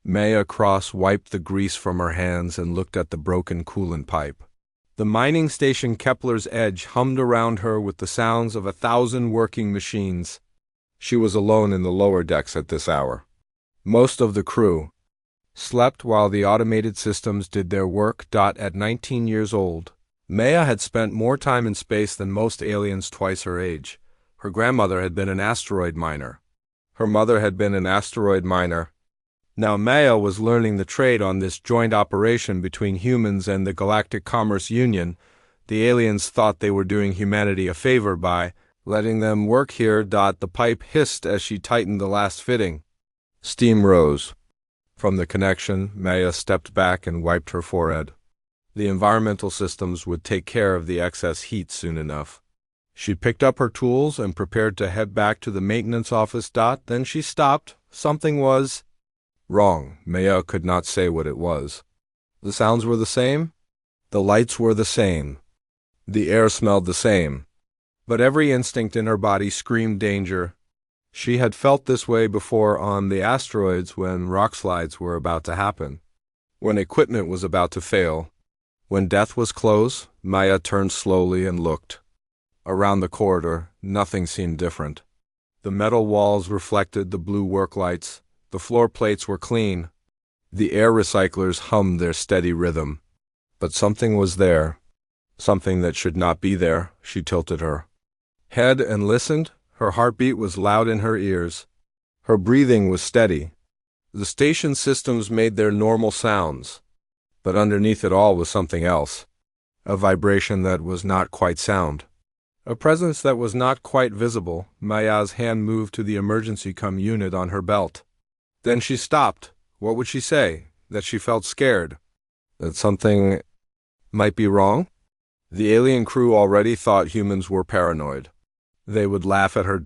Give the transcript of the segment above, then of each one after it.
Maya wiped the grease from her hands and looked at the broken coolant pipe. The mining station Kepler's Edge hummed around her with the sounds of 1,000 working machines. She was alone in the lower decks at this hour. Most of the crew slept while the automated systems did their work. At 19 years old, Maya had spent more time in space than most aliens twice her age. Her grandmother had been an asteroid miner. Her mother had been an asteroid miner. Now Maya was learning the trade on this joint operation between humans and the Galactic Commerce Union. The aliens thought they were doing humanity a favor by letting them work here. The pipe hissed as she tightened the last fitting. Steam rose from the connection. Maya stepped back and wiped her forehead. The environmental systems would take care of the excess heat soon enough. She picked up her tools and prepared to head back to the maintenance office. Then she stopped. Something was wrong. Maya could not say what it was. The sounds were the same. The lights were the same. The air smelled the same. But every instinct in her body screamed danger. She had felt this way before on the asteroids when rockslides were about to happen, when equipment was about to fail. When death was close, Maya turned slowly and looked. Around the corridor, nothing seemed different. The metal walls reflected the blue work lights. The floor plates were clean. The air recyclers hummed their steady rhythm. But something was there. Something that should not be there. She tilted her head and listened. Her heartbeat was loud in her ears. Her breathing was steady. The station systems made their normal sounds. But underneath it all was something else. A vibration that was not quite sound. A presence that was not quite visible. Maya's hand moved to the emergency unit on her belt. Then she stopped. What would she say? That she felt scared? That something might be wrong? The alien crew already thought humans were paranoid. They would laugh at her.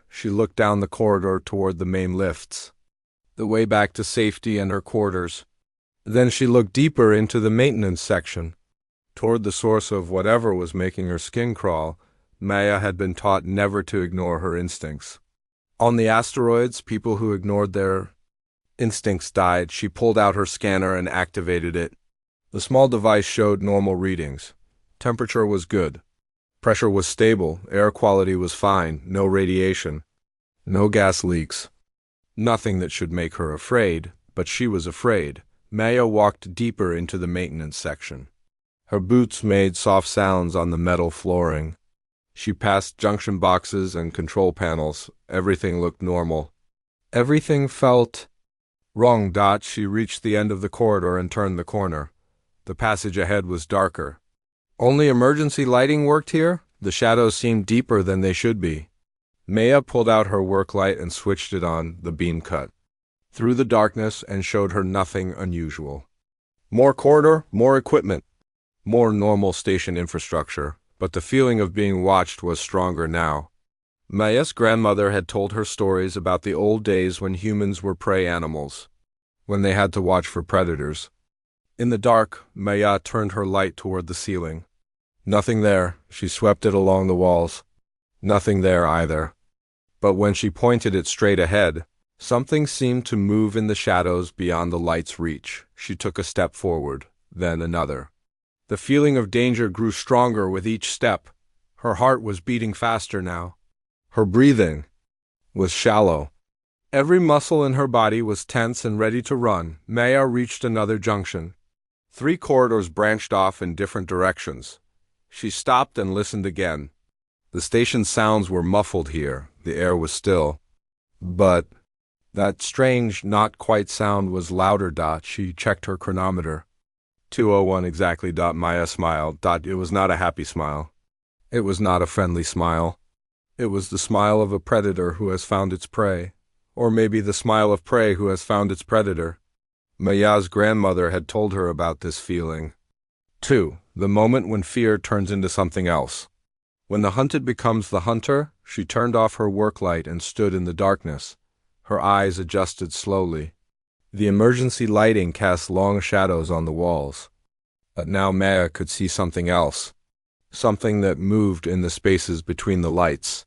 She looked down the corridor toward the main lifts, the way back to safety and her quarters. Then she looked deeper into the maintenance section, toward the source of whatever was making her skin crawl. Maya had been taught never to ignore her instincts. On the asteroids, people who ignored their instincts died. She pulled out her scanner and activated it. The small device showed normal readings. Temperature was good. Pressure was stable. Air quality was fine. No radiation. No gas leaks. Nothing that should make her afraid, but she was afraid. Maya walked deeper into the maintenance section. Her boots made soft sounds on the metal flooring. She passed junction boxes and control panels. Everything looked normal. Everything felt wrong. She reached the end of the corridor and turned the corner. The passage ahead was darker. Only emergency lighting worked here? The shadows seemed deeper than they should be. Maya pulled out her work light and switched it on. The beam cut through the darkness and showed her nothing unusual. More corridor, more equipment, more normal station infrastructure, but the feeling of being watched was stronger now. Maya's grandmother had told her stories about the old days when humans were prey animals, when they had to watch for predators. In the dark, Maya turned her light toward the ceiling. Nothing there. She swept it along the walls. Nothing there either. But when she pointed it straight ahead, something seemed to move in the shadows beyond the light's reach. She took a step forward, then another. The feeling of danger grew stronger with each step. Her heart was beating faster now. Her breathing was shallow. Every muscle in her body was tense and ready to run. Maya reached another junction. 3 corridors branched off in different directions. She stopped and listened again. The station's sounds were muffled here. The air was still. But that strange, not quite sound was louder. She checked her chronometer. 2:01 exactly. Maya smiled. It was not a happy smile. It was not a friendly smile. It was the smile of a predator who has found its prey. Or maybe the smile of prey who has found its predator. Maya's grandmother had told her about this feeling. 2. The moment when fear turns into something else. When the hunted becomes the hunter. She turned off her work light and stood in the darkness. Her eyes adjusted slowly. The emergency lighting cast long shadows on the walls. But now Maya could see something else. Something that moved in the spaces between the lights.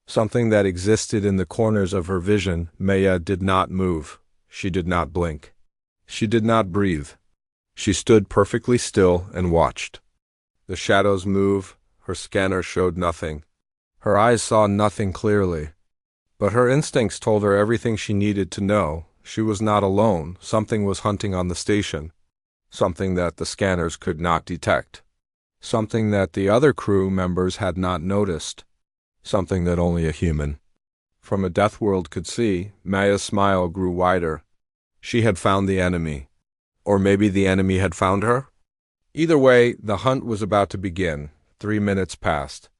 Something that existed in the corners of her vision. Maya did not move. She did not blink. She did not breathe. She stood perfectly still and watched. The shadows move, her scanner showed nothing. Her eyes saw nothing clearly. But her instincts told her everything she needed to know. She was not alone. Something was hunting on the station. Something that the scanners could not detect. Something that the other crew members had not noticed. Something that only a human from a death world could see. Maya's smile grew wider. She had found the enemy. Or maybe the enemy had found her? Either way, the hunt was about to begin. 3 minutes passed.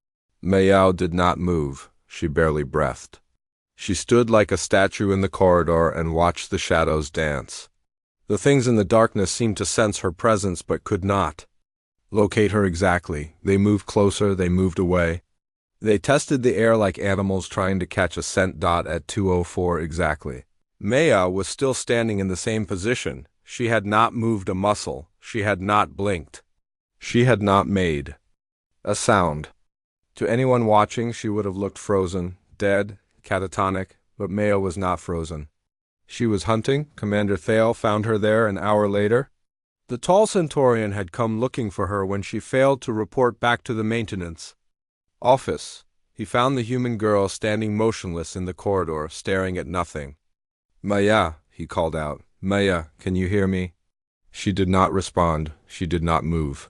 Maya did not move. She barely breathed. She stood like a statue in the corridor and watched the shadows dance. The things in the darkness seemed to sense her presence but could not locate her exactly. They moved closer, they moved away. They tested the air like animals trying to catch a scent dot at 2:04 exactly. Maya was still standing in the same position. She had not moved a muscle. She had not blinked. She had not made a sound. To anyone watching, she would have looked frozen, dead, catatonic, but Maya was not frozen. She was hunting. Commander Thale found her there an hour later. The tall Centaurian had come looking for her when she failed to report back to the maintenance office. He found the human girl standing motionless in the corridor, staring at nothing. "Maya," he called out. "Maya, can you hear me?" She did not respond. She did not move.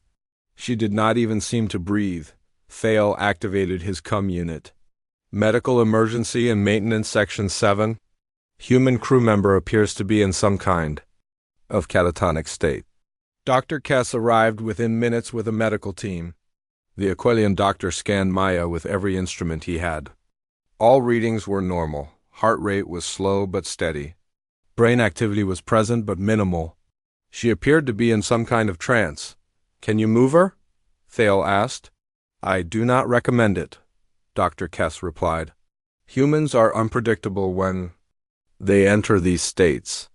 She did not even seem to breathe. Thale activated his cum unit. Medical Emergency and Maintenance Section 7. Human crew member appears to be in some kind of catatonic state. Dr. Kess arrived within minutes with a medical team. The Aquilian doctor scanned Maya with every instrument he had. All readings were normal. Heart rate was slow but steady. Brain activity was present but minimal. She appeared to be in some kind of trance. "Can you move her?" Thale asked. "I do not recommend it," Dr. Kess replied. "Humans are unpredictable when they enter these states.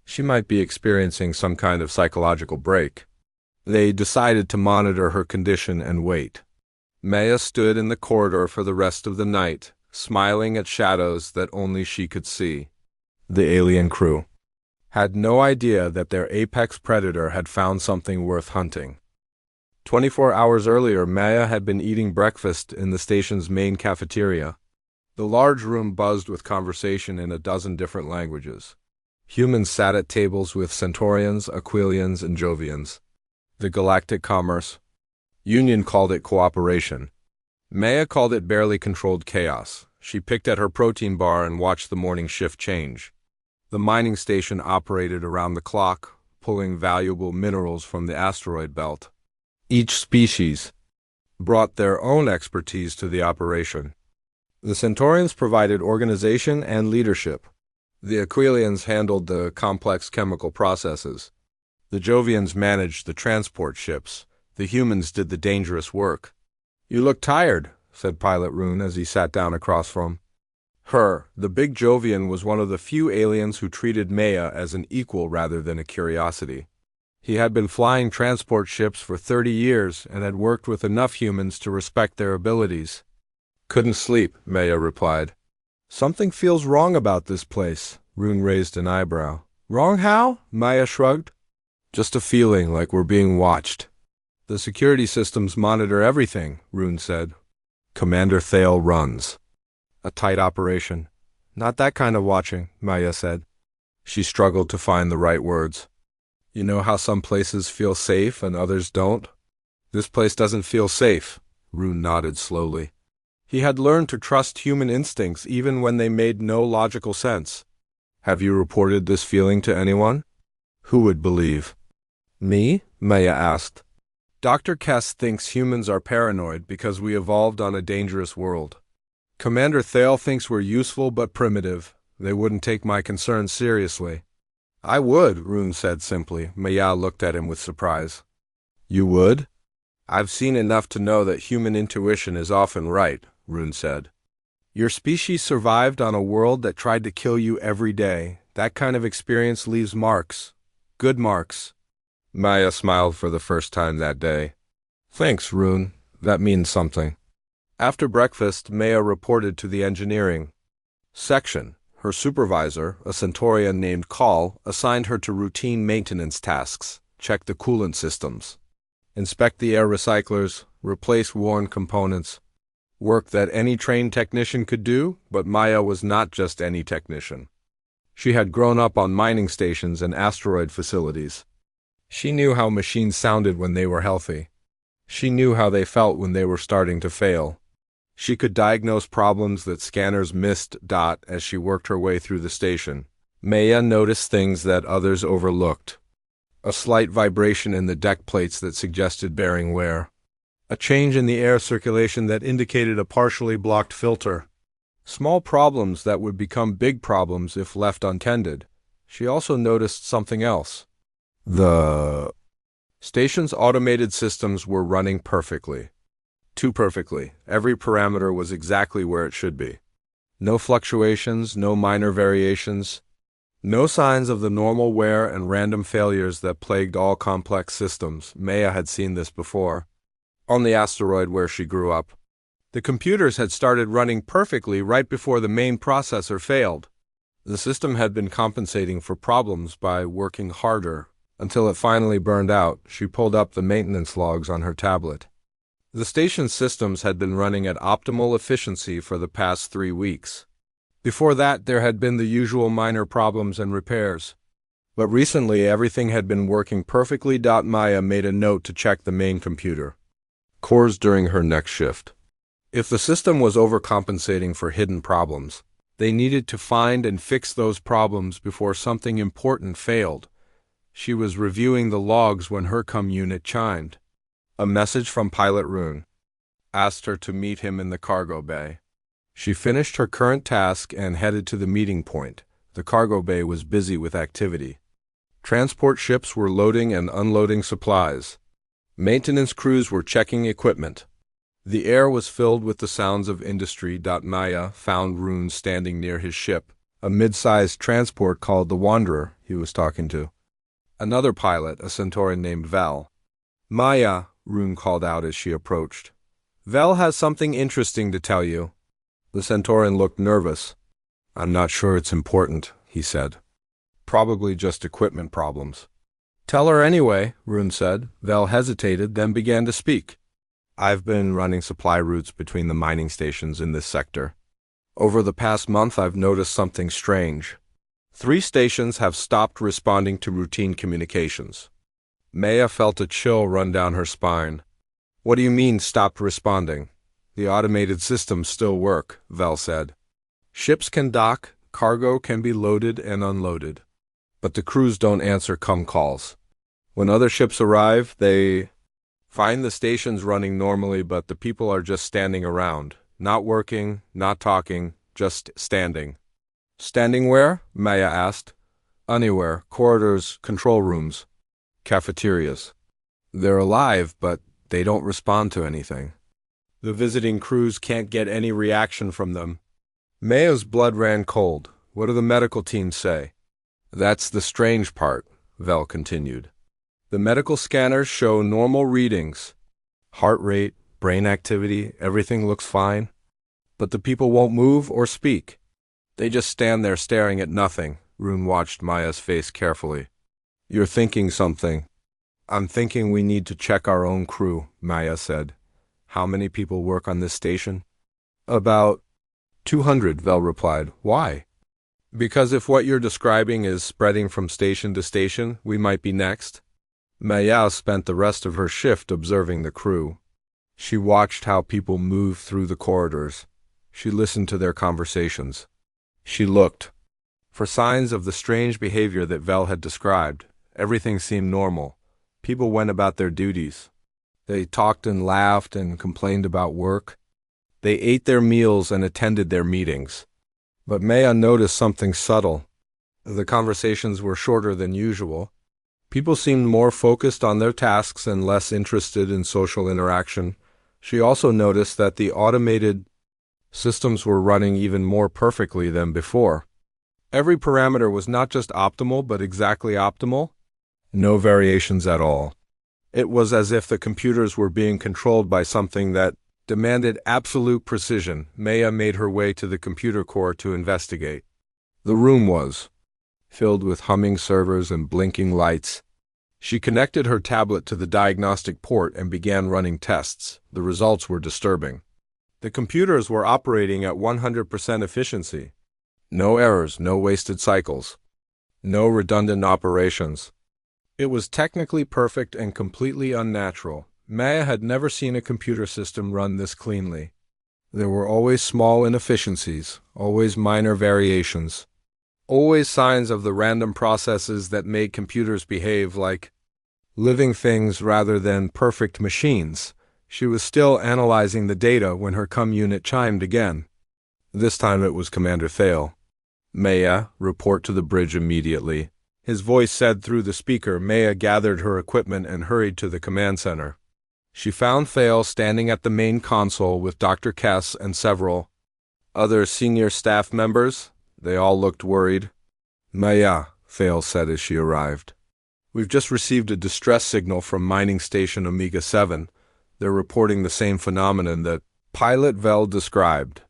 She might be experiencing some kind of psychological break." They decided to monitor her condition and wait. Maya stood in the corridor for the rest of the night, smiling at shadows that only she could see. The alien crew had no idea that their apex predator had found something worth hunting. 24 hours earlier, Maya had been eating breakfast in the station's main cafeteria. The large room buzzed with conversation in a dozen different languages. Humans sat at tables with Centaurians, Aquilians, and Jovians. The Galactic Commerce Union called it cooperation. Maya called it barely controlled chaos. She picked at her protein bar and watched the morning shift change. The mining station operated around the clock, pulling valuable minerals from the asteroid belt. Each species brought their own expertise to the operation. The Centaurians provided organization and leadership. The Aquilians handled the complex chemical processes. The Jovians managed the transport ships. The humans did the dangerous work. "You look tired," said Pilot Rune as he sat down across from her. The big Jovian was one of the few aliens who treated Maya as an equal rather than a curiosity. He had been flying transport ships for 30 years and had worked with enough humans to respect their abilities. "Couldn't sleep," Maya replied. "Something feels wrong about this place." Rune raised an eyebrow. "Wrong how?" Maya shrugged. "Just a feeling like we're being watched." "The security systems monitor everything," Rune said. "Commander Thale runs a tight operation." "Not that kind of watching," Maya said. She struggled to find the right words. "You know how some places feel safe and others don't? This place doesn't feel safe." Rune nodded slowly. He had learned to trust human instincts even when they made no logical sense. "Have you reported this feeling to anyone?" "Who would believe?" "Me?" Maya asked. "Dr. Kess thinks humans are paranoid because we evolved on a dangerous world. Commander Thale thinks we're useful but primitive. They wouldn't take my concerns seriously." "I would," Rune said simply. Maya looked at him with surprise. "You would?" "I've seen enough to know that human intuition is often right," Rune said. "Your species survived on a world that tried to kill you every day. That kind of experience leaves marks. Good marks." Maya smiled for the first time that day. "Thanks, Rune. That means something." After breakfast, Maya reported to the engineering section. Her supervisor, a Centaurian named Call, assigned her to routine maintenance tasks, check the coolant systems, inspect the air recyclers, replace worn components, work that any trained technician could do, but Maya was not just any technician. She had grown up on mining stations and asteroid facilities. She knew how machines sounded when they were healthy. She knew how they felt when they were starting to fail. She could diagnose problems that scanners missed. As she worked her way through the station, Maya noticed things that others overlooked. A slight vibration in the deck plates that suggested bearing wear. A change in the air circulation that indicated a partially blocked filter. Small problems that would become big problems if left untended. She also noticed something else. The station's automated systems were running perfectly. Too perfectly. Every parameter was exactly where it should be. No fluctuations, no minor variations, no signs of the normal wear and random failures that plagued all complex systems. Maya had seen this before. On the asteroid where she grew up, the computers had started running perfectly right before the main processor failed. The system had been compensating for problems by working harder until it finally burned out. She pulled up the maintenance logs on her tablet. The station's systems had been running at optimal efficiency for the past 3 weeks. Before that, there had been the usual minor problems and repairs. But recently, everything had been working perfectly. Maya made a note to check the main computer cores during her next shift. If the system was overcompensating for hidden problems, they needed to find and fix those problems before something important failed. She was reviewing the logs when her unit chimed. A message from Pilot Rune asked her to meet him in the cargo bay. She finished her current task and headed to the meeting point. The cargo bay was busy with activity. Transport ships were loading and unloading supplies. Maintenance crews were checking equipment. The air was filled with the sounds of industry. Maya found Rune standing near his ship, a mid-sized transport called the Wanderer he was talking to. Another pilot, a Centaurian named Val. Maya, Rune called out as she approached. Vel has something interesting to tell you. The Centaurian looked nervous. I'm not sure it's important, he said. Probably just equipment problems. Tell her anyway, Rune said. Vel hesitated, then began to speak. I've been running supply routes between the mining stations in this sector. Over the past month, I've noticed something strange. 3 stations have stopped responding to routine communications. Maya felt a chill run down her spine. What do you mean, stopped responding? The automated systems still work, Vel said. Ships can dock, cargo can be loaded and unloaded. But the crews don't answer calls. When other ships arrive, they find the stations running normally, but the people are just standing around. Not working, not talking, just standing. Standing where? Maya asked. Anywhere. Corridors, control rooms. Cafeterias. They're alive, but they don't respond to anything. The visiting crews can't get any reaction from them. Maya's blood ran cold. What do the medical teams say? That's the strange part, Vel continued. The medical scanners show normal readings. Heart rate, brain activity, everything looks fine. But the people won't move or speak. They just stand there staring at nothing. Rune watched Maya's face carefully. You're thinking something. I'm thinking we need to check our own crew, Maya said. How many people work on this station? About 200, Vel replied. Why? Because if what you're describing is spreading from station to station, we might be next. Maya spent the rest of her shift observing the crew. She watched how people moved through the corridors. She listened to their conversations. She looked for signs of the strange behavior that Vel had described. Everything seemed normal. People went about their duties. They talked and laughed and complained about work. They ate their meals and attended their meetings. But Maya noticed something subtle. The conversations were shorter than usual. People seemed more focused on their tasks and less interested in social interaction. She also noticed that the automated systems were running even more perfectly than before. Every parameter was not just optimal, but exactly optimal. No variations at all. It was as if the computers were being controlled by something that demanded absolute precision. Maya made her way to the computer core to investigate. The room was filled with humming servers and blinking lights. She connected her tablet to the diagnostic port and began running tests. The results were disturbing. The computers were operating at 100% efficiency. No errors, no wasted cycles, no redundant operations. It was technically perfect and completely unnatural. Maya had never seen a computer system run this cleanly. There were always small inefficiencies, always minor variations, always signs of the random processes that made computers behave like living things rather than perfect machines. She was still analyzing the data when her unit chimed again. This time it was Commander Thale. "Maya, report to the bridge immediately." His voice said through the speaker. Maya gathered her equipment and hurried to the command center. She found Thale standing at the main console with Dr. Kess and several other senior staff members. They all looked worried. "Maya," Thale said as she arrived, "we've just received a distress signal from mining station Omega 7. They're reporting the same phenomenon that Pilot Vel described.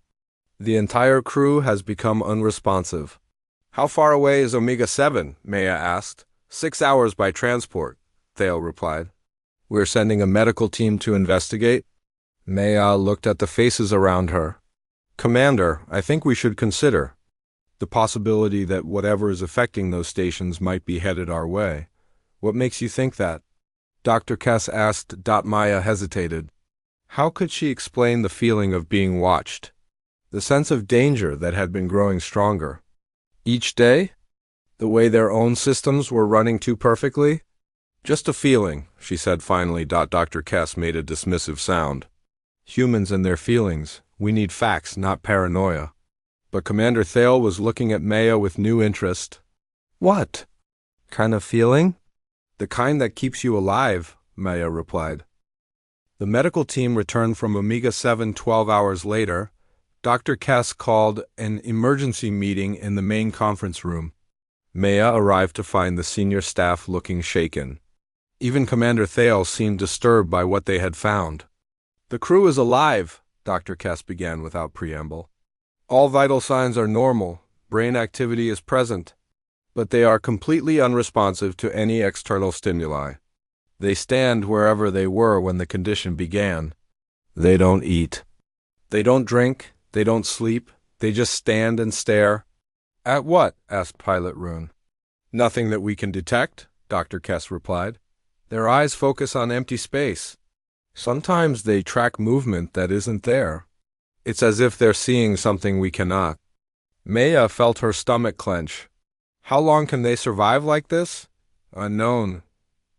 The entire crew has become unresponsive." "How far away is Omega 7? Maya asked. 6 hours by transport," Thale replied. "We're sending a medical team to investigate." Maya looked at the faces around her. "Commander, I think we should consider the possibility that whatever is affecting those stations might be headed our way." "What makes you think that?" Dr. Kess asked. Maya hesitated. How could she explain the feeling of being watched? The sense of danger that had been growing stronger each day? The way their own systems were running too perfectly? "Just a feeling," she said finally. Dr. Kess made a dismissive sound. "Humans and their feelings. We need facts, not paranoia." But Commander Thale was looking at Maya with new interest. "What kind of feeling?" "The kind that keeps you alive," Maya replied. The medical team returned from Omega 7 12 hours later. Dr. Kess called an emergency meeting in the main conference room. Maya arrived to find the senior staff looking shaken. Even Commander Thale seemed disturbed by what they had found. "The crew is alive," Dr. Kess began without preamble. "All vital signs are normal. Brain activity is present. But they are completely unresponsive to any external stimuli. They stand wherever they were when the condition began. They don't eat. They don't drink. They don't sleep. They just stand and stare." "At what?" asked Pilot Rune. "Nothing that we can detect," Dr. Kess replied. "Their eyes focus on empty space. Sometimes they track movement that isn't there. It's as if they're seeing something we cannot." Maya felt her stomach clench. "How long can they survive like this?" "Unknown,"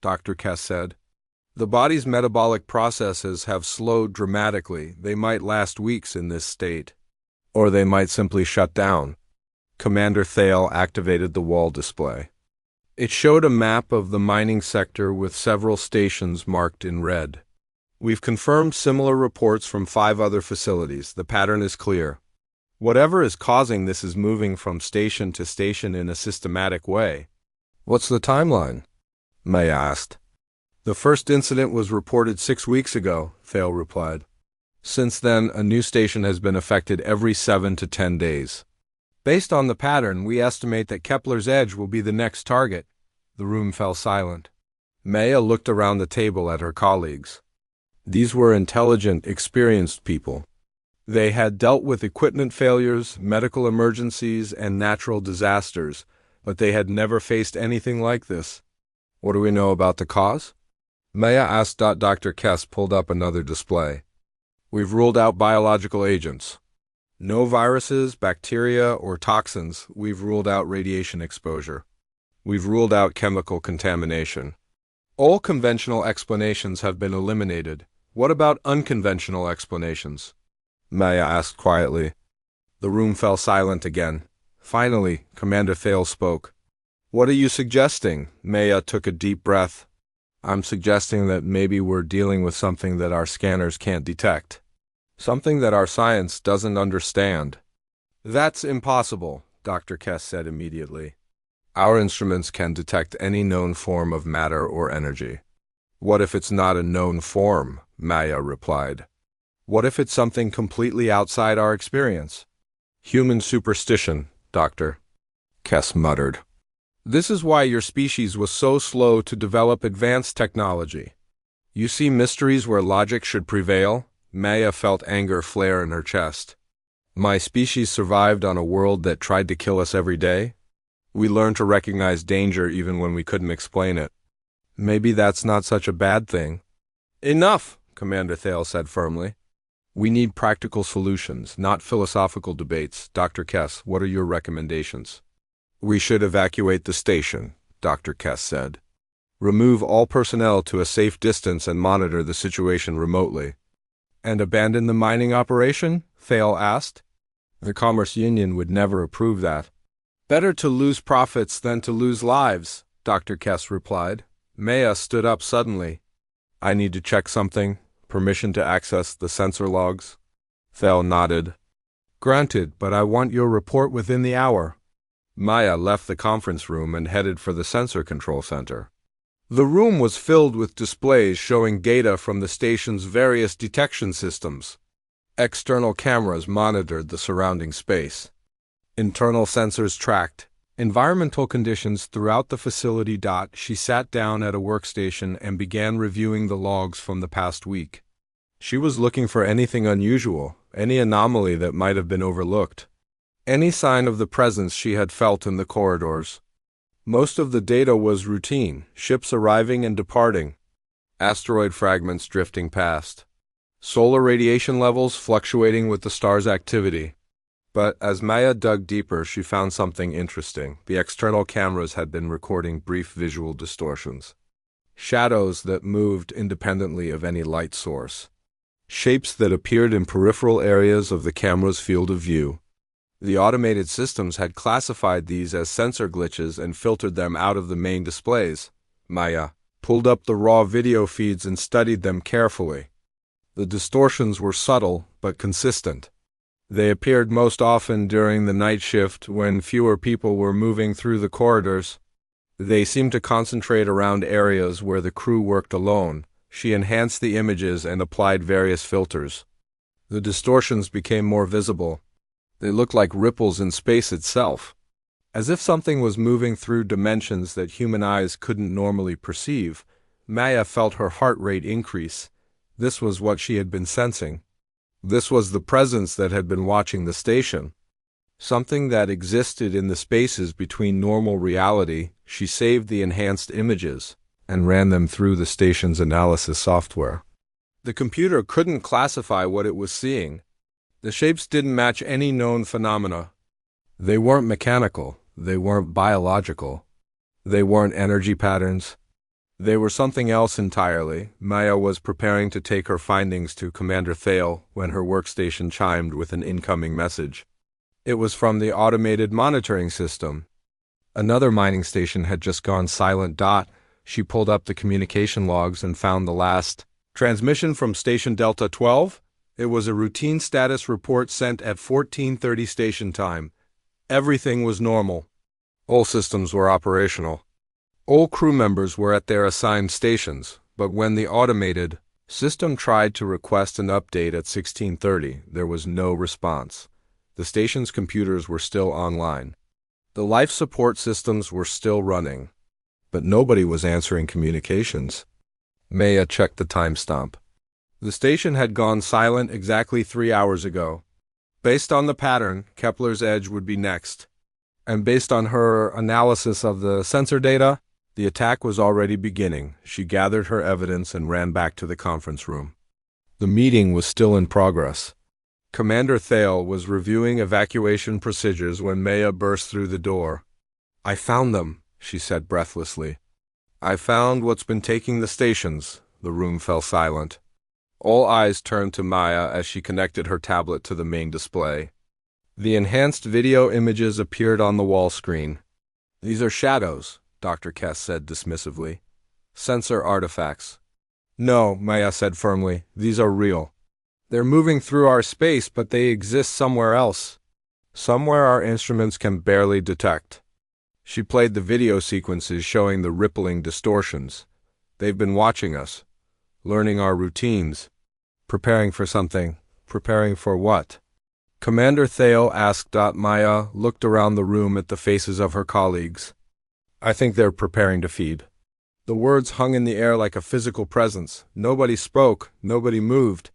Dr. Kess said. "The body's metabolic processes have slowed dramatically. They might last weeks in this state. Or they might simply shut down." Commander Thale activated the wall display. It showed a map of the mining sector with several stations marked in red. "We've confirmed similar reports from 5 other facilities. The pattern is clear. Whatever is causing this is moving from station to station in a systematic way." "What's the timeline?" Maya asked. "The first incident was reported 6 weeks ago," Thale replied. "Since then, a new station has been affected every 7 to 10 days. Based on the pattern, we estimate that Kepler's Edge will be the next target." The room fell silent. Maya looked around the table at her colleagues. These were intelligent, experienced people. They had dealt with equipment failures, medical emergencies, and natural disasters, but they had never faced anything like this. "What do we know about the cause?" Maya asked. Dr. Kess pulled up another display. "We've ruled out biological agents. No viruses, bacteria, or toxins. We've ruled out radiation exposure. We've ruled out chemical contamination. All conventional explanations have been eliminated. What about unconventional explanations?" Maya asked quietly. The room fell silent again. Finally, Commander Thale spoke. "What are you suggesting?" Maya took a deep breath. "I'm suggesting that maybe we're dealing with something that our scanners can't detect. Something that our science doesn't understand." "That's impossible," Dr. Kess said immediately. "Our instruments can detect any known form of matter or energy." "What if it's not a known form?" Maya replied. "What if it's something completely outside our experience?" "Human superstition, Doctor." Kess muttered. This is why your species was so slow to develop advanced technology. You see mysteries where logic should prevail? Maya felt anger flare in her chest. My species survived on a world that tried to kill us every day? We learned to recognize danger even when we couldn't explain it. Maybe that's not such a bad thing. Enough, Commander Thale said firmly. We need practical solutions, not philosophical debates. Dr. Kess, what are your recommendations? We should evacuate the station, Dr. Kess said. Remove all personnel to a safe distance and monitor the situation remotely. And abandon the mining operation? Thale asked. The Commerce Union would never approve that. Better to lose profits than to lose lives, Dr. Kess replied. Maya stood up suddenly. I need to check something. Permission to access the sensor logs? Thale nodded. Granted, but I want your report within the hour. Maya left the conference room and headed for the sensor control center. The room was filled with displays showing data from the station's various detection systems. External cameras monitored the surrounding space. Internal sensors tracked environmental conditions throughout the facility. She sat down at a workstation and began reviewing the logs from the past week. She was looking for anything unusual, any anomaly that might have been overlooked, any sign of the presence she had felt in the corridors. Most of the data was routine, ships arriving and departing, asteroid fragments drifting past, solar radiation levels fluctuating with the star's activity. But as Maya dug deeper, she found something interesting. The external cameras had been recording brief visual distortions. Shadows that moved independently of any light source. Shapes that appeared in peripheral areas of the camera's field of view. The automated systems had classified these as sensor glitches and filtered them out of the main displays. Maya pulled up the raw video feeds and studied them carefully. The distortions were subtle but consistent. They appeared most often during the night shift when fewer people were moving through the corridors. They seemed to concentrate around areas where the crew worked alone. She enhanced the images and applied various filters. The distortions became more visible. They looked like ripples in space itself, as if something was moving through dimensions that human eyes couldn't normally perceive. Maya felt her heart rate increase. This was what she had been sensing. This was the presence that had been watching the station. Something that existed in the spaces between normal reality. She saved the enhanced images and ran them through the station's analysis software. The computer couldn't classify what it was seeing. The shapes didn't match any known phenomena. They weren't mechanical. They weren't biological. They weren't energy patterns. They were something else entirely. Maya was preparing to take her findings to Commander Thale when her workstation chimed with an incoming message. It was from the automated monitoring system. Another mining station had just gone silent. She pulled up the communication logs and found the last transmission from Station Delta 12. It was a routine status report sent at 14:30 station time. Everything was normal. All systems were operational. All crew members were at their assigned stations, but when the automated system tried to request an update at 16:30, there was no response. The station's computers were still online. The life support systems were still running, but nobody was answering communications. Maya checked the timestamp. The station had gone silent exactly 3 hours ago. Based on the pattern, Kepler's Edge would be next. And based on her analysis of the sensor data, the attack was already beginning. She gathered her evidence and ran back to the conference room. The meeting was still in progress. Commander Thale was reviewing evacuation procedures when Maya burst through the door. I found them, she said breathlessly. I found what's been taking the stations. The room fell silent. All eyes turned to Maya as she connected her tablet to the main display. The enhanced video images appeared on the wall screen. These are shadows, Dr. Kess said dismissively. Sensor artifacts. No, Maya said firmly, these are real. They're moving through our space, but they exist somewhere else. Somewhere our instruments can barely detect. She played the video sequences showing the rippling distortions. They've been watching us, learning our routines, preparing for something. Preparing for what? Commander Thale asked. Maya looked around the room at the faces of her colleagues. I think they're preparing to feed. The words hung in the air like a physical presence. Nobody spoke, nobody moved.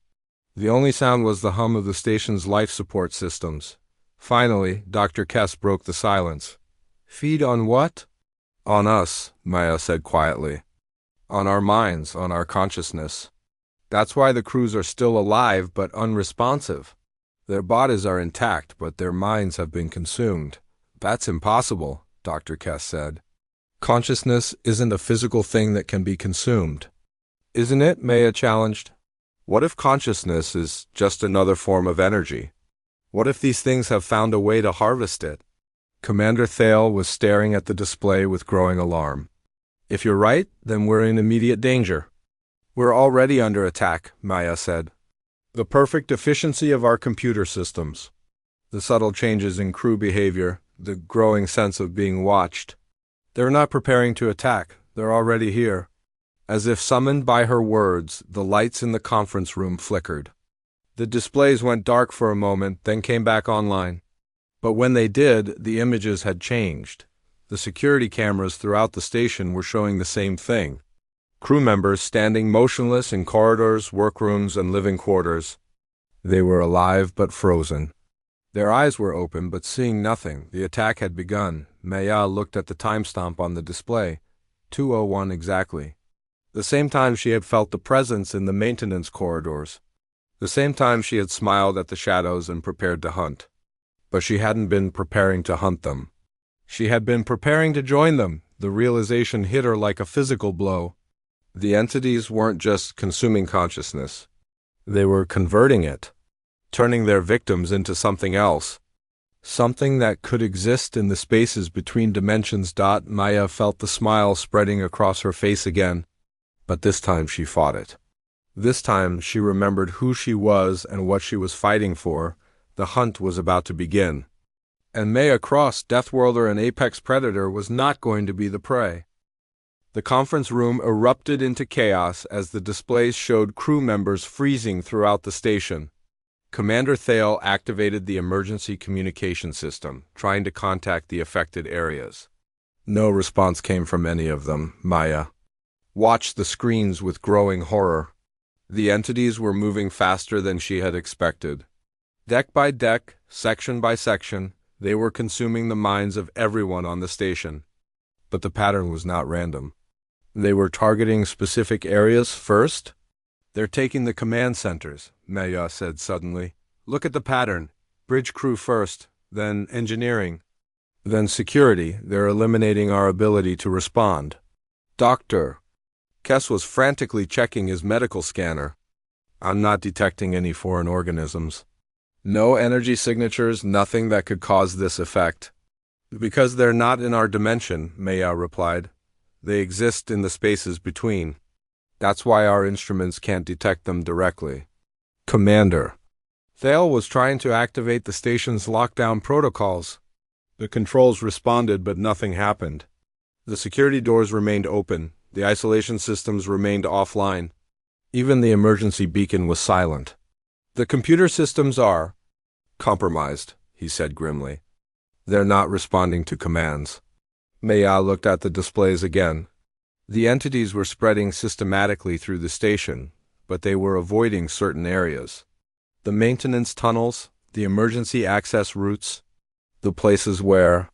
The only sound was the hum of the station's life support systems. Finally, Dr. Kess broke the silence. Feed on what? On us, Maya said quietly. On our minds, on our consciousness. That's why the crews are still alive but unresponsive. Their bodies are intact, but their minds have been consumed. That's impossible, Dr. Kess said. Consciousness isn't a physical thing that can be consumed. Isn't it? Maya challenged. What if consciousness is just another form of energy? What if these things have found a way to harvest it? Commander Thale was staring at the display with growing alarm. If you're right, then we're in immediate danger. We're already under attack, Maya said. The perfect efficiency of our computer systems. The subtle changes in crew behavior, the growing sense of being watched. They're not preparing to attack, they're already here. As if summoned by her words, the lights in the conference room flickered. The displays went dark for a moment, then came back online. But when they did, the images had changed. The security cameras throughout the station were showing the same thing. Crew members standing motionless in corridors, workrooms, and living quarters. They were alive but frozen. Their eyes were open, but seeing nothing. The attack had begun. Maya looked at the timestamp on the display. 2:01 exactly. The same time she had felt the presence in the maintenance corridors. The same time she had smiled at the shadows and prepared to hunt. But she hadn't been preparing to hunt them. She had been preparing to join them. The realization hit her like a physical blow. The entities weren't just consuming consciousness. They were converting it. Turning their victims into something else. Something that could exist in the spaces between dimensions. Maya felt the smile spreading across her face again. But this time she fought it. This time she remembered who she was and what she was fighting for. The hunt was about to begin. And Maya Cross, Deathworlder and Apex Predator, was not going to be the prey. The conference room erupted into chaos as the displays showed crew members freezing throughout the station. Commander Thale activated the emergency communication system, trying to contact the affected areas. No response came from any of them. Maya watched the screens with growing horror. The entities were moving faster than she had expected. Deck by deck, section by section, they were consuming the minds of everyone on the station. But the pattern was not random. They were targeting specific areas first. They're taking the command centers, Maya said suddenly. Look at the pattern. Bridge crew first, then engineering, then security. They're eliminating our ability to respond. Doctor. Kess was frantically checking his medical scanner. I'm not detecting any foreign organisms. No energy signatures, nothing that could cause this effect. Because they're not in our dimension, Maya replied. They exist in the spaces between. That's why our instruments can't detect them directly. Commander. Thale was trying to activate the station's lockdown protocols. The controls responded, but nothing happened. The security doors remained open. The isolation systems remained offline. Even the emergency beacon was silent. The computer systems are compromised, he said grimly. They're not responding to commands. Maya looked at the displays again. The entities were spreading systematically through the station, but they were avoiding certain areas. The maintenance tunnels, the emergency access routes, the places where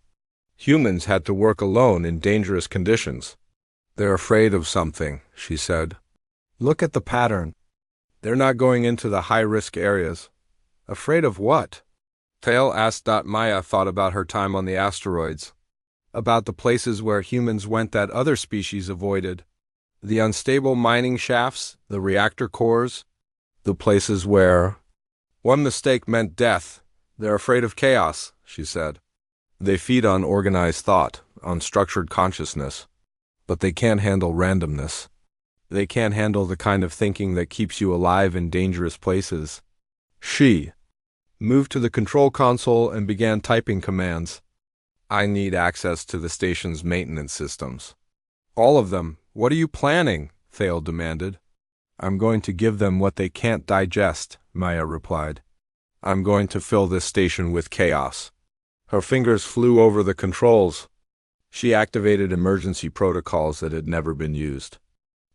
humans had to work alone in dangerous conditions. They're afraid of something, she said. Look at the pattern. They're not going into the high-risk areas. Afraid of what? Thale asked. Maya thought about her time on the asteroids. About the places where humans went that other species avoided. The unstable mining shafts, the reactor cores, the places where one mistake meant death. They're afraid of chaos, she said. They feed on organized thought, on structured consciousness. But they can't handle randomness. They can't handle the kind of thinking that keeps you alive in dangerous places. She moved to the control console and began typing commands. I need access to the station's maintenance systems. All of them. What are you planning? Thale demanded. I'm going to give them what they can't digest, Maya replied. I'm going to fill this station with chaos. Her fingers flew over the controls. She activated emergency protocols that had never been used.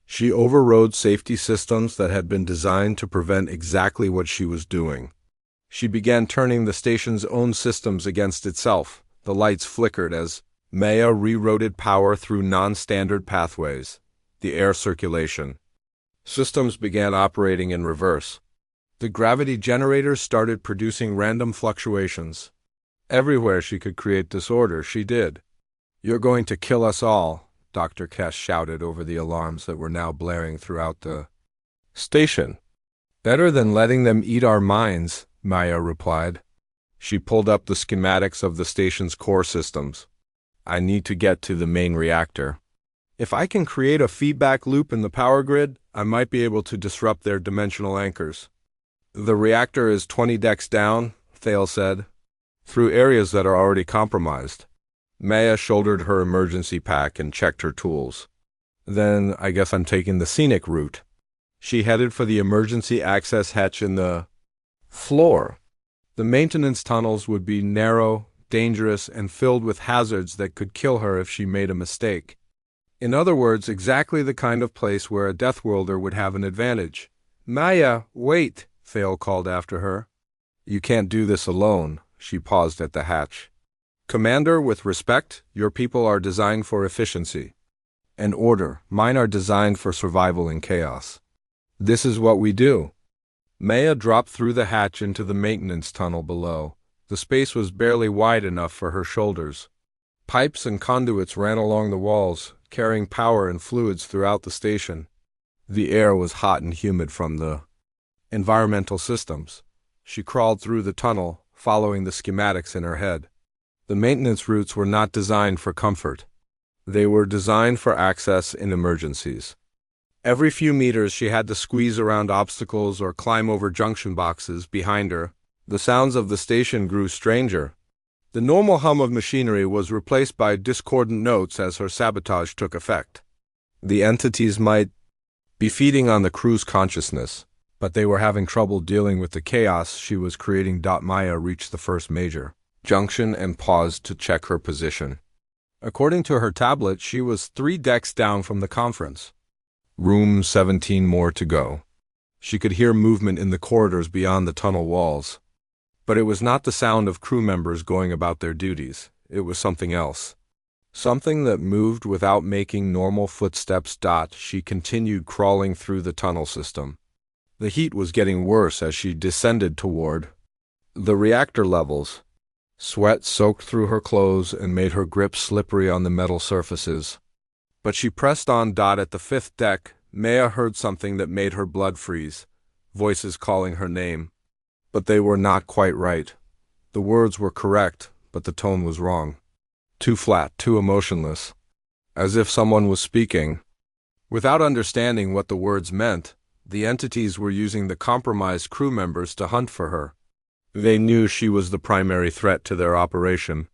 She overrode safety systems that had been designed to prevent exactly what she was doing. She began turning the station's own systems against itself. The lights flickered as Maya rerouted power through non-standard pathways. The air circulation systems began operating in reverse. The gravity generators started producing random fluctuations. Everywhere she could create disorder, she did. "You're going to kill us all," Dr. Kess shouted over the alarms that were now blaring throughout the station. "Better than letting them eat our minds," Maya replied. She pulled up the schematics of the station's core systems. "I need to get to the main reactor. If I can create a feedback loop in the power grid, I might be able to disrupt their dimensional anchors." "The reactor is 20 decks down," Thale said, "through areas that are already compromised." Maya shouldered her emergency pack and checked her tools. "Then I guess I'm taking the scenic route." She headed for the emergency access hatch in the floor. The maintenance tunnels would be narrow, dangerous, and filled with hazards that could kill her if she made a mistake. In other words, exactly the kind of place where a Deathworlder would have an advantage. "Maya, wait," Thale called after her. "You can't do this alone." She paused at the hatch. "Commander, with respect, your people are designed for efficiency and order. Mine are designed for survival in chaos. This is what we do." Maya dropped through the hatch into the maintenance tunnel below. The space was barely wide enough for her shoulders. Pipes and conduits ran along the walls, carrying power and fluids throughout the station. The air was hot and humid from the environmental systems. She crawled through the tunnel, following the schematics in her head. The maintenance routes were not designed for comfort. They were designed for access in emergencies. Every few meters she had to squeeze around obstacles or climb over junction boxes behind her. The sounds of the station grew stranger. The normal hum of machinery was replaced by discordant notes as her sabotage took effect. The entities might be feeding on the crew's consciousness, but they were having trouble dealing with the chaos she was creating. Maya reached the first major junction and paused to check her position. According to her tablet, she was 3 decks down from the conference room, 17 more to go. She could hear movement in the corridors beyond the tunnel walls. But it was not the sound of crew members going about their duties. It was something else. Something that moved without making normal footsteps. She continued crawling through the tunnel system. The heat was getting worse as she descended toward the reactor levels. Sweat soaked through her clothes and made her grip slippery on the metal surfaces. But she pressed on. At the 5th deck, Maya heard something that made her blood freeze. Voices calling her name. But they were not quite right. The words were correct, but the tone was wrong. Too flat, too emotionless. As if someone was speaking. Without understanding what the words meant, the entities were using the compromised crew members to hunt for her. They knew she was the primary threat to their operation.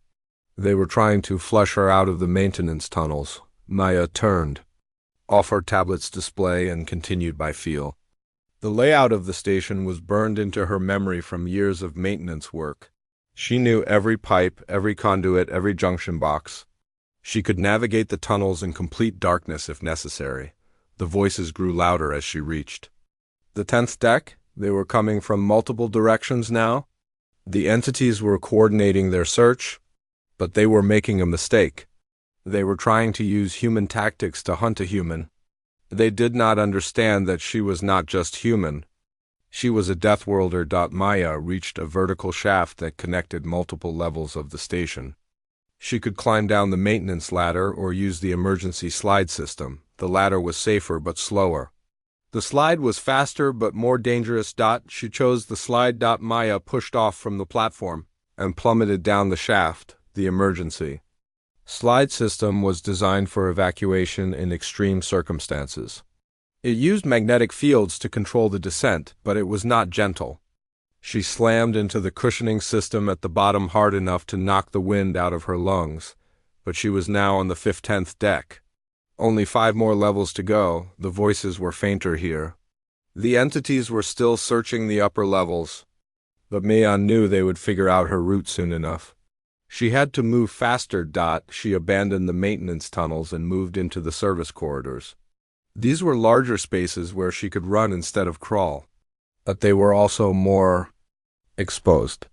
They were trying to flush her out of the maintenance tunnels. Maya turned off her tablet's display and continued by feel. The layout of the station was burned into her memory from years of maintenance work. She knew every pipe, every conduit, every junction box. She could navigate the tunnels in complete darkness if necessary. The voices grew louder as she reached the 10th deck. They were coming from multiple directions now. The entities were coordinating their search, but they were making a mistake. They were trying to use human tactics to hunt a human. They did not understand that she was not just human. She was a Deathworlder. Maya reached a vertical shaft that connected multiple levels of the station. She could climb down the maintenance ladder or use the emergency slide system. The ladder was safer but slower. The slide was faster but more dangerous. She chose the slide. Maya pushed off from the platform and plummeted down the shaft. The emergency slide system was designed for evacuation in extreme circumstances. It used magnetic fields to control the descent, but it was not gentle. She slammed into the cushioning system at the bottom hard enough to knock the wind out of her lungs, but she was now on the 10th deck. Only 5 more levels to go. The voices were fainter here. The entities were still searching the upper levels. But Maya knew they would figure out her route soon enough. She had to move faster. She abandoned the maintenance tunnels and moved into the service corridors. These were larger spaces where she could run instead of crawl. But they were also more exposed.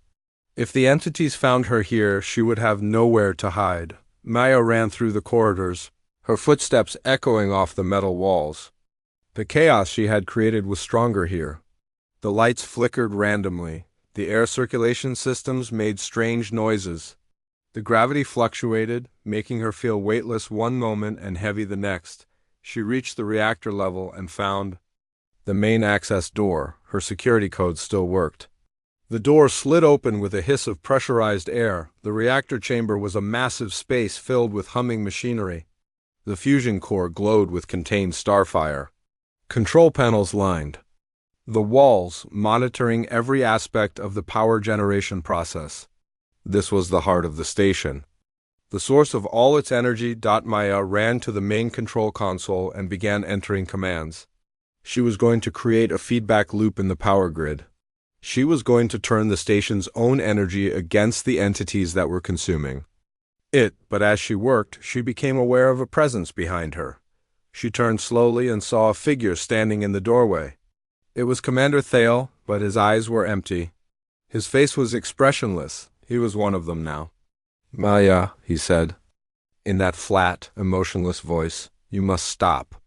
If the entities found her here, she would have nowhere to hide. Maya ran through the corridors, her footsteps echoing off the metal walls. The chaos she had created was stronger here. The lights flickered randomly. The air circulation systems made strange noises. The gravity fluctuated, making her feel weightless one moment and heavy the next. She reached the reactor level and found the main access door. Her security code still worked. The door slid open with a hiss of pressurized air. The reactor chamber was a massive space filled with humming machinery. The fusion core glowed with contained starfire. Control panels lined the walls, monitoring every aspect of the power generation process. This was the heart of the station, the source of all its energy. Maya ran to the main control console and began entering commands. She was going to create a feedback loop in the power grid. She was going to turn the station's own energy against the entities that were consuming it. But as she worked, she became aware of a presence behind her. She turned slowly and saw a figure standing in the doorway. It was Commander Thale, but his eyes were empty. His face was expressionless. He was one of them now. "Maya," he said, in that flat, emotionless voice, "you must stop.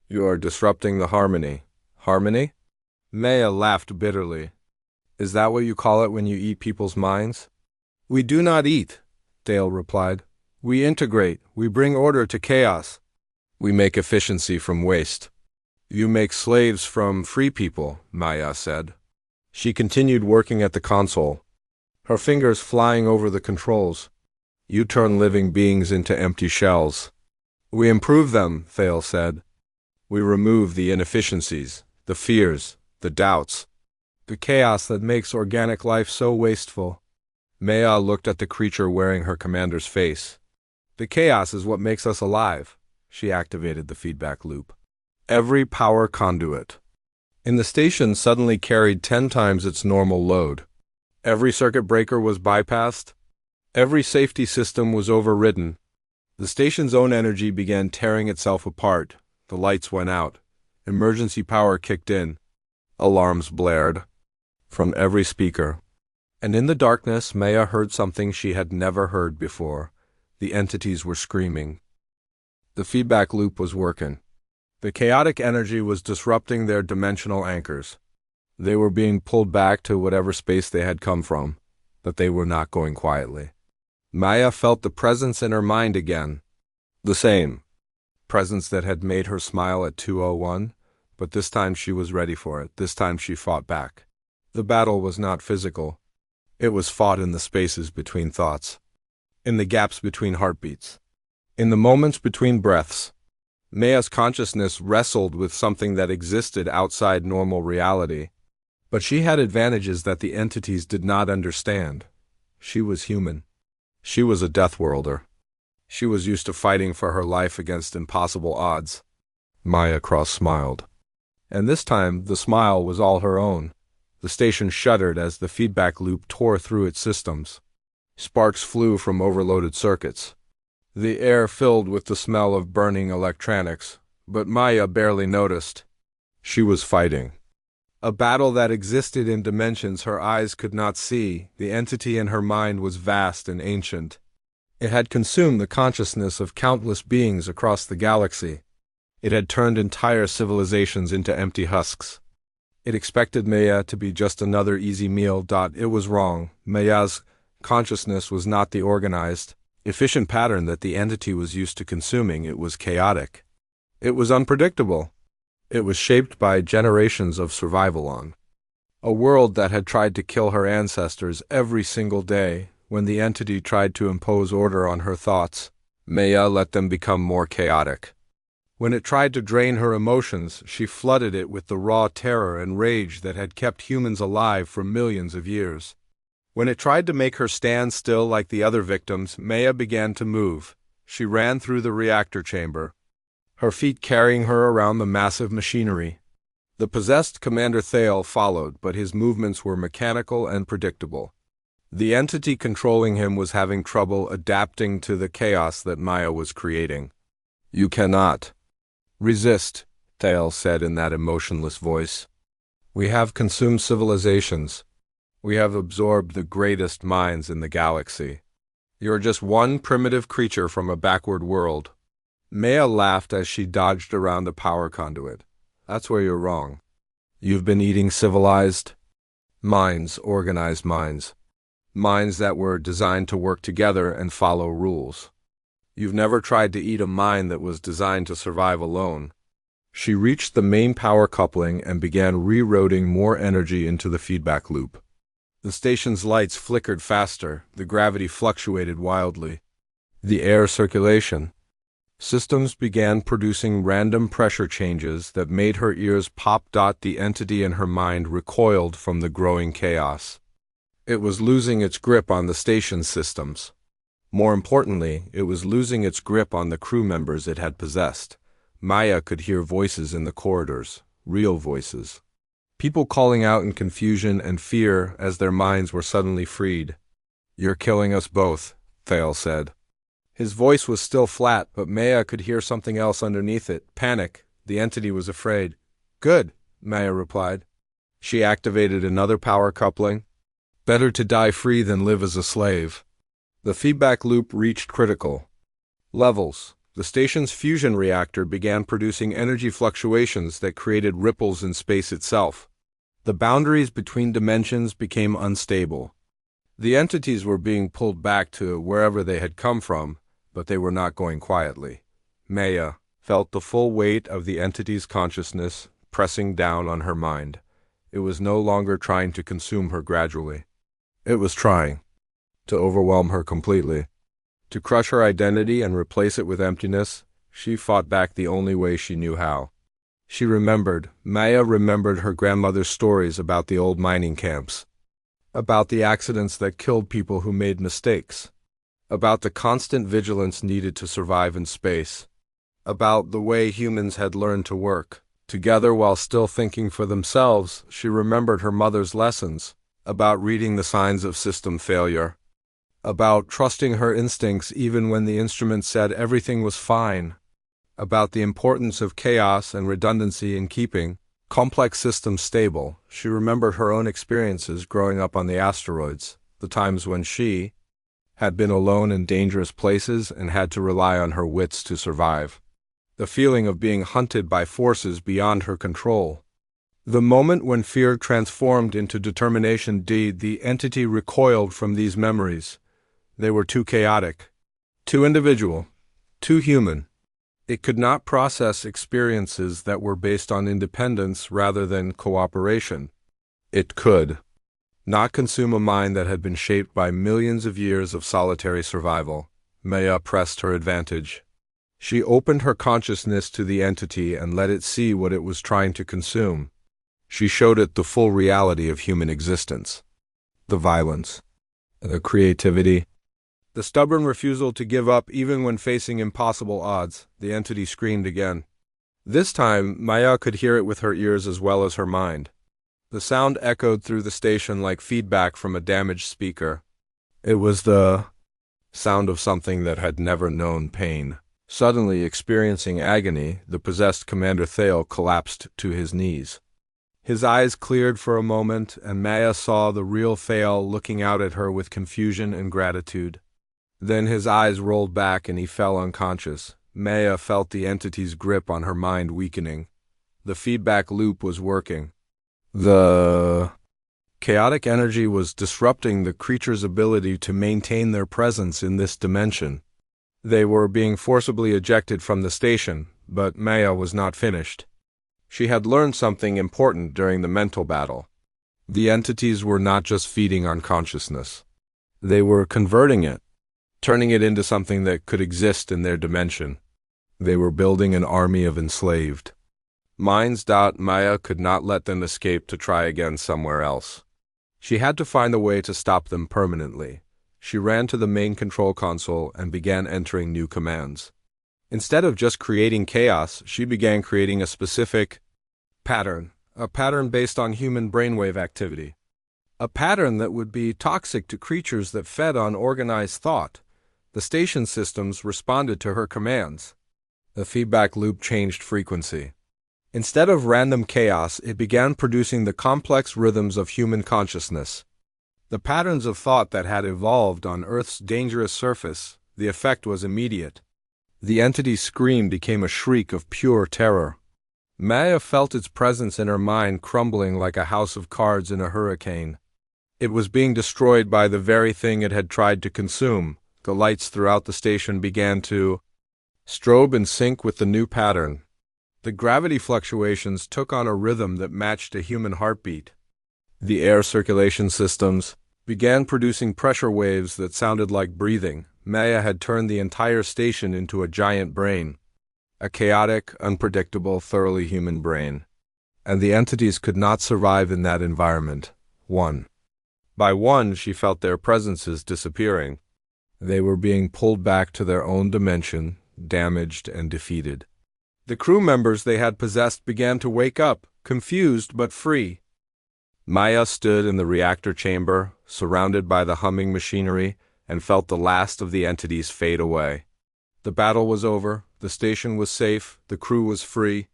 You are disrupting the harmony." "Harmony?" Maya laughed bitterly. "Is that what you call it when you eat people's minds?" "We do not eat," Thale replied. "We integrate. We bring order to chaos. We make efficiency from waste." "You make slaves from free people," Maya said. She continued working at the console, her fingers flying over the controls. "You turn living beings into empty shells." "We improve them," Thale said. "We remove the inefficiencies, the fears, the doubts, the chaos that makes organic life so wasteful." Maya looked at the creature wearing her commander's face. "The chaos is what makes us alive." She activated the feedback loop. Every power conduit in the station suddenly carried 10 times its normal load. Every circuit breaker was bypassed. Every safety system was overridden. The station's own energy began tearing itself apart. The lights went out. Emergency power kicked in. Alarms blared from every speaker. And in the darkness, Maya heard something she had never heard before. The entities were screaming. The feedback loop was working. The chaotic energy was disrupting their dimensional anchors. They were being pulled back to whatever space they had come from, but they were not going quietly. Maya felt the presence in her mind again. The same presence that had made her smile at 2:01, but this time she was ready for it. This time she fought back. The battle was not physical. It was fought in the spaces between thoughts, in the gaps between heartbeats, in the moments between breaths. Maya's consciousness wrestled with something that existed outside normal reality. But she had advantages that the entities did not understand. She was human. She was a Deathworlder. She was used to fighting for her life against impossible odds. Maya cross-smiled. And this time, the smile was all her own. The station shuddered as the feedback loop tore through its systems. Sparks flew from overloaded circuits. The air filled with the smell of burning electronics, but Maya barely noticed. She was fighting a battle that existed in dimensions her eyes could not see. The entity in her mind was vast and ancient. It had consumed the consciousness of countless beings across the galaxy. It had turned entire civilizations into empty husks. It expected Maya to be just another easy meal. It was wrong. Maya's consciousness was not the organized, efficient pattern that the entity was used to consuming. It was chaotic. It was unpredictable. It was shaped by generations of survival on a world that had tried to kill her ancestors every single day. When the entity tried to impose order on her thoughts, Maya let them become more chaotic. When it tried to drain her emotions, she flooded it with the raw terror and rage that had kept humans alive for millions of years. When it tried to make her stand still like the other victims, Maya began to move. She ran through the reactor chamber, her feet carrying her around the massive machinery. The possessed Commander Thale followed, but his movements were mechanical and predictable. The entity controlling him was having trouble adapting to the chaos that Maya was creating. "You cannot resist," Thale said in that emotionless voice. "We have consumed civilizations. We have absorbed the greatest minds in the galaxy. You're just one primitive creature from a backward world." Maya laughed as she dodged around the power conduit. "That's where you're wrong. You've been eating civilized minds, organized minds. Minds that were designed to work together and follow rules. You've never tried to eat a mind that was designed to survive alone." She reached the main power coupling and began rerouting more energy into the feedback loop. The station's lights flickered faster, the gravity fluctuated wildly. The air circulation systems began producing random pressure changes that made her ears pop. The entity in her mind recoiled from the growing chaos. It was losing its grip on the station's systems. More importantly, it was losing its grip on the crew members it had possessed. Maya could hear voices in the corridors, real voices. People calling out in confusion and fear as their minds were suddenly freed. "You're killing us both," Thale said. His voice was still flat, but Maya could hear something else underneath it. Panic. The entity was afraid. "Good," Maya replied. She activated another power coupling. "Better to die free than live as a slave." The feedback loop reached critical levels. The station's fusion reactor began producing energy fluctuations that created ripples in space itself. The boundaries between dimensions became unstable. The entities were being pulled back to wherever they had come from, but they were not going quietly. Maya felt the full weight of the entity's consciousness pressing down on her mind. It was no longer trying to consume her gradually. It was trying to overwhelm her completely. To crush her identity and replace it with emptiness. She fought back the only way she knew how. Maya remembered her grandmother's stories about the old mining camps, about the accidents that killed people who made mistakes, about the constant vigilance needed to survive in space, about the way humans had learned to work together while still thinking for themselves. She remembered her mother's lessons about reading the signs of system failure, about trusting her instincts even when the instrument said everything was fine, about the importance of chaos and redundancy in keeping complex systems stable. She remembered her own experiences growing up on the asteroids, the times when she had been alone in dangerous places and had to rely on her wits to survive. The feeling of being hunted by forces beyond her control. The moment when fear transformed into determination. The entity recoiled from these memories. They were too chaotic, too individual, too human. It could not process experiences that were based on independence rather than cooperation. It could not consume a mind that had been shaped by millions of years of solitary survival. Maya pressed her advantage. She opened her consciousness to the entity and let it see what it was trying to consume. She showed it the full reality of human existence. The violence, the creativity, the stubborn refusal to give up even when facing impossible odds. The entity screamed again. This time, Maya could hear it with her ears as well as her mind. The sound echoed through the station like feedback from a damaged speaker. It was the sound of something that had never known pain. Suddenly experiencing agony, the possessed Commander Thale collapsed to his knees. His eyes cleared for a moment, and Maya saw the real Thale looking out at her with confusion and gratitude. Then his eyes rolled back and he fell unconscious. Maya felt the entity's grip on her mind weakening. The feedback loop was working. The chaotic energy was disrupting the creature's ability to maintain their presence in this dimension. They were being forcibly ejected from the station, but Maya was not finished. She had learned something important during the mental battle. The entities were not just feeding on consciousness. They were converting it, turning it into something that could exist in their dimension. They were building an army of enslaved minds. Maya could not let them escape to try again somewhere else. She had to find a way to stop them permanently. She ran to the main control console and began entering new commands. Instead of just creating chaos, she began creating a specific pattern, a pattern based on human brainwave activity. A pattern that would be toxic to creatures that fed on organized thought. The station systems responded to her commands. The feedback loop changed frequency. Instead of random chaos, it began producing the complex rhythms of human consciousness. The patterns of thought that had evolved on Earth's dangerous surface, the effect was immediate. The entity's scream became a shriek of pure terror. Maya felt its presence in her mind crumbling like a house of cards in a hurricane. It was being destroyed by the very thing it had tried to consume. The lights throughout the station began to strobe in sync with the new pattern. The gravity fluctuations took on a rhythm that matched a human heartbeat. The air circulation systems began producing pressure waves that sounded like breathing. Maya had turned the entire station into a giant brain. A chaotic, unpredictable, thoroughly human brain. And the entities could not survive in that environment. One by one, she felt their presences disappearing. They were being pulled back to their own dimension, damaged and defeated. The crew members they had possessed began to wake up, confused but free. Maya stood in the reactor chamber, surrounded by the humming machinery, and felt the last of the entities fade away. The battle was over, the station was safe, the crew was free.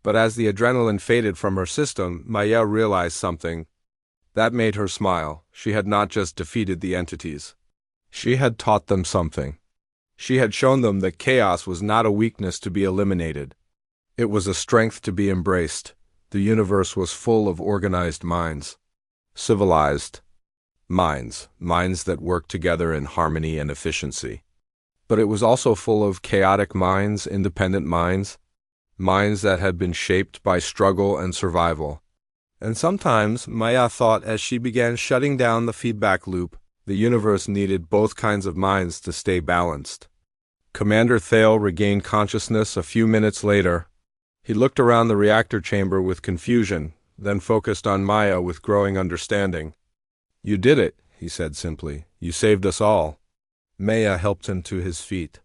But as the adrenaline faded from her system, Maya realized something. That made her smile. She had not just defeated the entities. She had taught them something. She had shown them that chaos was not a weakness to be eliminated. It was a strength to be embraced. The universe was full of organized minds. Civilized minds. Minds that worked together in harmony and efficiency. But it was also full of chaotic minds, independent minds. Minds that had been shaped by struggle and survival. And sometimes, Maya thought as she began shutting down the feedback loop, the universe needed both kinds of minds to stay balanced. Commander Thale regained consciousness a few minutes later. He looked around the reactor chamber with confusion, then focused on Maya with growing understanding. "You did it," he said simply. "You saved us all." Maya helped him to his feet.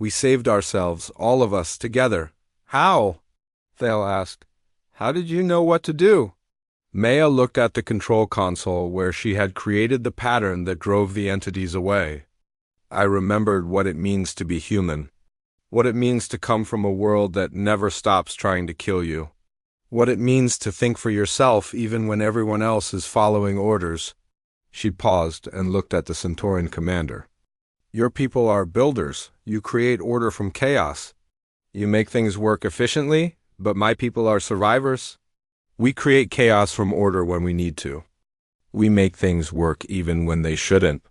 "We saved ourselves, all of us, together." "How?" Thale asked. "How did you know what to do?" Maya looked at the control console where she had created the pattern that drove the entities away. "I remembered what it means to be human. What it means to come from a world that never stops trying to kill you. What it means to think for yourself even when everyone else is following orders." She paused and looked at the Centaurian commander. "Your people are builders. You create order from chaos. You make things work efficiently, but my people are survivors. We create chaos from order when we need to. We make things work even when they shouldn't."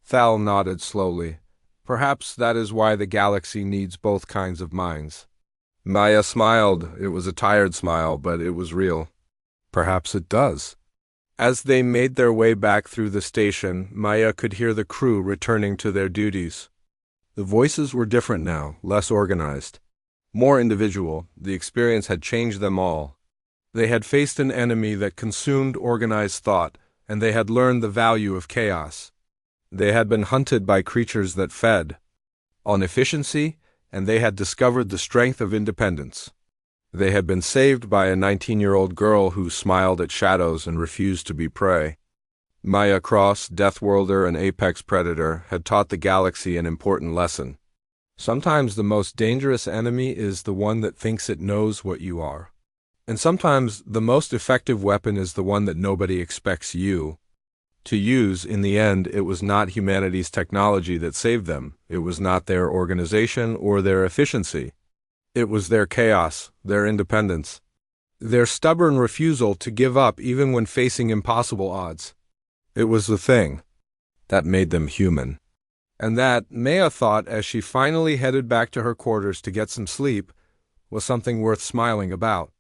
Thal nodded slowly. "Perhaps that is why the galaxy needs both kinds of minds." Maya smiled. It was a tired smile, but it was real. "Perhaps it does." As they made their way back through the station, Maya could hear the crew returning to their duties. The voices were different now, less organized. More individual. The experience had changed them all. They had faced an enemy that consumed organized thought, and they had learned the value of chaos. They had been hunted by creatures that fed on efficiency, and they had discovered the strength of independence. They had been saved by a 19-year-old girl who smiled at shadows and refused to be prey. Maya Cross, Deathworlder, and Apex Predator had taught the galaxy an important lesson. Sometimes the most dangerous enemy is the one that thinks it knows what you are. And sometimes the most effective weapon is the one that nobody expects you to use. In the end, it was not humanity's technology that saved them. It was not their organization or their efficiency. It was their chaos, their independence, their stubborn refusal to give up even when facing impossible odds. It was the thing that made them human. And that, Maya thought as she finally headed back to her quarters to get some sleep, was something worth smiling about.